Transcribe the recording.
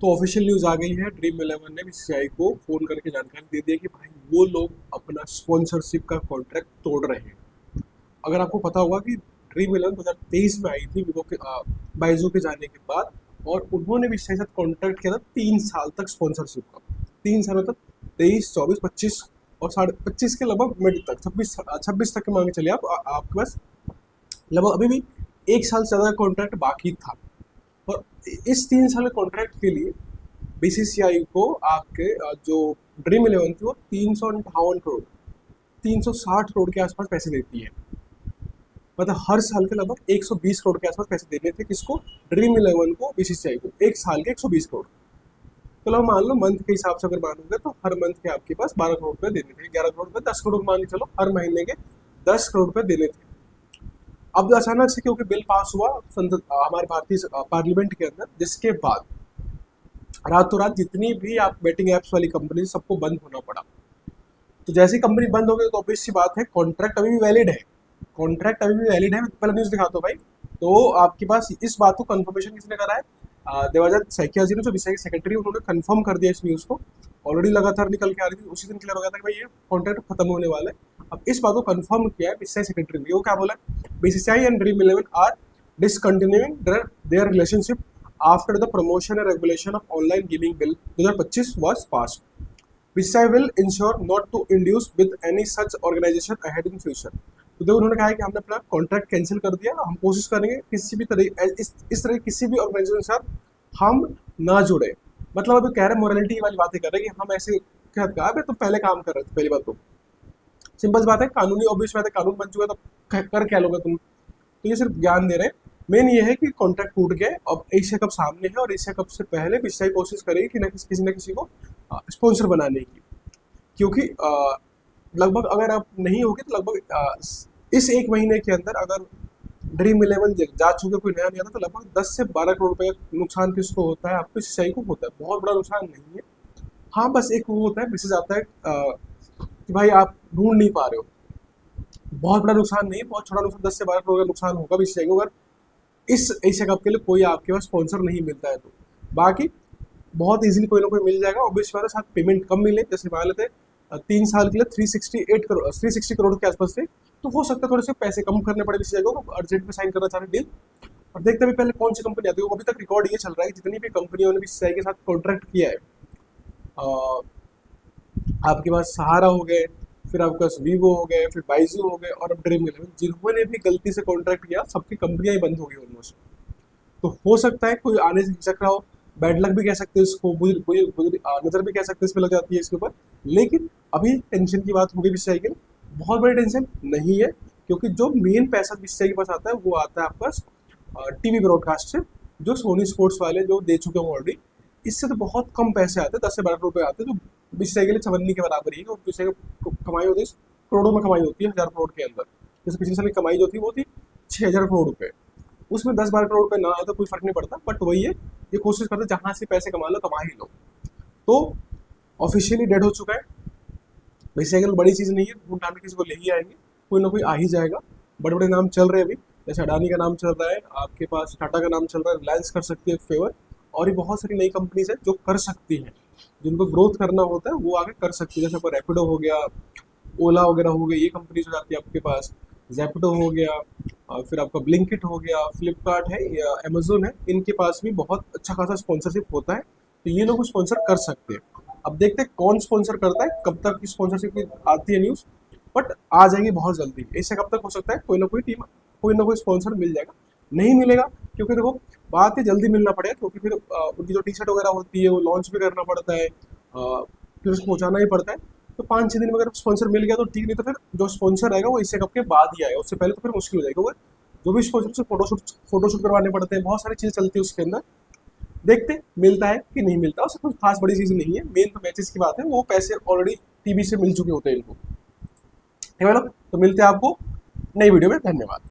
तो official news आ गई है, ड्रीम इलेवन ने बीसीसीआई को फ़ोन करके जानकारी दे दी है कि भाई वो लोग अपना स्पॉन्सरशिप का कॉन्ट्रैक्ट तोड़ रहे हैं। अगर आपको पता होगा कि ड्रीम इलेवन 2023 में आई थी विवो के बाइजू के जाने के बाद, और उन्होंने भी साथ कॉन्ट्रैक्ट किया था 3 साल तक स्पॉन्सरशिप का। 3 साल मतलब 23, 24, 25 और 25 के लगभग मिड तक, 26 तक के मान के चलिए आप, आपके पास लगभग अभी भी 1 साल से ज़्यादा कॉन्ट्रैक्ट बाकी था। और इस 3 साल के कॉन्ट्रैक्ट के लिए बीसीसीआई को आपके जो ड्रीम इलेवन थी वो 358 करोड़, 360 करोड़ के आसपास पैसे देती है। मतलब हर साल के लगभग 120 करोड़ के आसपास पैसे देने थे किसको, ड्रीम इलेवन को, बीसीसीआई को, एक साल के 120 करोड़। तो लोग मान लो मंथ के हिसाब से अगर मानोगे तो हर मंथ के आपके पास 12 करोड़ रुपए देने थे, 11 करोड़ रुपए, 10 करोड़ मान के चलो, हर महीने के 10 करोड़ रुपए देने थे। अब अचानक से क्योंकि बिल पास हुआ हमारे भारतीय पार्लियामेंट के अंदर, जिसके बाद रातों रात जितनी भी आप बेटिंग ऐप्स वाली कंपनी सबको बंद होना पड़ा। तो जैसी कंपनी बंद हो गई तो ऑब्वियस सी बात है कॉन्ट्रैक्ट अभी भी वैलिड है, कॉन्ट्रैक्ट अभी भी वैलिड है। पहले न्यूज़ दिखाता हूँ भाई। तो आपके पास इस बात को कंफर्मेशन किसने करा है, देवाजत सैकिया जी ने, जो बीसीसीआई के सेक्रेटरी, उन्होंने कंफर्म कर दिया इस न्यूज़ को। ऑलरेडी लगातार निकल के आ रही थी, उसी दिन क्लियर हो गया था कि भाई ये कॉन्ट्रैक्ट खत्म होने वाला है। अब इस बात को कंफर्म किया है बीसीसीआई सेक्रेटरी ने। वो क्या बोला, BCCI and Dream Eleven are discontinuing their relationship after the promotion and regulation of online gaming bill 2025 was passed. BCCI will ensure not to induce with any such organization ahead in future. तो देखो उन्होंने कहा है कि हमने अपना contract cancel कर दिया, हम कोशिश करेंगे किसी भी तरह इस तरह किसी भी ऑर्गेनाइजेशन के साथ हम ना जुड़े। मतलब अभी कह रहे मोरालिटी वाली बातें कर रहे हैं कि हम ऐसे क्या कहा, तुम पहले काम कर रहे थे। पहली बात तो सिंपल बात है, कानूनी ऑब्वियस बात है, कानून बन चुका है तो कर क्या लोगे तुम। तो ये सिर्फ ज्ञान दे रहे हैं। मेन ये है कि कॉन्ट्रैक्ट टूट गए, अब एशिया कप सामने है और एशिया कप से पहले बीसीसीआई कोशिश करेगी कि किसी न किसी को स्पॉन्सर बनाने की। क्योंकि लगभग अगर आप नहीं होगे तो लगभग इस एक महीने के अंदर अगर ड्रीम इलेवन जा चुके, कोई नया नहीं आता, तो लगभग 10 से 12 करोड़ रुपए का नुकसान किसको होता है, आपको बीसीसीआई को होता है। बहुत बड़ा नुकसान नहीं है। हाँ बस एक वो होता है, मैसेज आता है कि भाई आप ढूंढ नहीं पा रहे हो। बहुत बड़ा नुकसान नहीं है, बहुत छोटा नुकसान, 10 से 12 करोड़ का नुकसान होगा बीसीसीआई को अगर इस एशिया कप के लिए कोई आपके पास स्पॉन्सर नहीं मिलता है तो। बाकी बहुत इजीली कोई ना कोई मिल जाएगा। ऑब्वियस बात है, साथ पेमेंट कम मिले, जैसे मान लेते 3 साल के लिए 360 करोड़ के आसपास थे, तो हो सकता है थोड़े से पैसे कम करने पड़े बीसीसीआई को, अर्जेंट में साइन करना चाह रहे डील। और देखते भी पहले कौन सी कंपनी आती है। अभी तक रिकॉर्ड ये चल रहा है कि जितनी भी कंपनियों ने बीसीसीआई के साथ कॉन्ट्रैक्ट किया है, आपके पास सहारा हो गए, फिर आपके पास वीवो हो गए, फिर बाइजू हो गए, और अब ड्रीम इलेवन, जिन्होंने भी गलती से कॉन्ट्रैक्ट किया सबकी कंपनियां ही बंद हो गई ऑलमोस्ट। तो हो सकता है कोई आने से हिचक रहा हो, बैड लक भी कह सकते हैं इसको, नजर भी कह सकते हैं, इस पर लग जाती है इसके ऊपर। लेकिन अभी टेंशन की बात होगी बीसीसीआई के लिए, बहुत बड़ी टेंशन नहीं है, क्योंकि जो मेन पैसा बीसीसीआई के पास आता है वो आता है आपके पास टीवी ब्रॉडकास्ट से, जो सोनी स्पोर्ट्स वाले जो दे चुके हैं ऑलरेडी। इससे तो बहुत कम पैसे आते हैं, 10 से 12 रुपए आते हैं, जो बीसीसीआई के लिए चवन्नी के बराबर ही है। बीसीसीआई को कमाई होती है करोड़ों में, कमाई होती है 1000 करोड़ के अंदर। जैसे पिछले साल की कमाई जो थी वो थी 6000 करोड़ रुपए, उसमें 10-12 करोड़ रुपए ना आए तो कोई फर्क नहीं पड़ता। बट वही है, ये कोशिश करते जहाँ से पैसे कमा लो कमा ही लो। तो ऑफिशियली डेड हो चुका है, बीसीसीआई बड़ी चीज़ नहीं है, ढूंढ ढांड किसी को ले ही आएंगे, कोई ना कोई आ ही जाएगा। बड़े बड़े नाम चल रहे हैं अभी, जैसे अडानी का नाम चल रहा है, आपके पास टाटा का नाम चल रहा है, रिलायंस कर सकती है फेवर, और भी बहुत सारी नई कंपनीज है जो कर सकती हैं, जिनको ग्रोथ करना होता है वो आगे कर सकती है। जैसे आपका रैपिडो हो गया, ओला वगैरह हो गई, ये कंपनीज हो जाती है आपके पास, जैपटो हो गया, फिर आपका ब्लिंकिट हो गया, फ्लिपकार्ट है या अमेजोन है, इनके पास भी बहुत अच्छा खासा स्पॉन्सरशिप होता है, तो ये लोग स्पॉन्सर कर सकते हैं। अब देखते हैं कौन स्पॉन्सर करता है, कब तक की स्पॉन्सरशिप की आती है न्यूज़, बट आ जाएगी बहुत जल्दी। इससे कब तक हो सकता है, कोई ना कोई टीम, कोई ना कोई स्पॉन्सर मिल जाएगा। नहीं मिलेगा क्योंकि देखो बात है जल्दी मिलना पड़ेगा, क्योंकि फिर उनकी जो टी शर्ट वगैरह होती है वो लॉन्च भी करना पड़ता है, फिर उसको पहुँचाना ही पड़ता है। तो 5-6 दिन में अगर स्पॉन्सर मिल गया तो ठीक, नहीं तो फिर जो स्पॉन्सर आएगा वो एशिया कप के बाद ही आएगा, उससे पहले तो फिर मुश्किल हो जाएगा। वो जो भी स्पॉन्सर से फोटोशूट करवाने पड़ते हैं, बहुत सारी चीज़ें चलती है उसके अंदर। देखते मिलता है कि नहीं मिलता, उससे कोई खास बड़ी चीज़ नहीं है। मेन तो मैचेस की बात है, वो पैसे ऑलरेडी टीवी से मिल चुके होते हैं इनको। ठीक है, तो मिलते हैं आपको नई वीडियो में। धन्यवाद।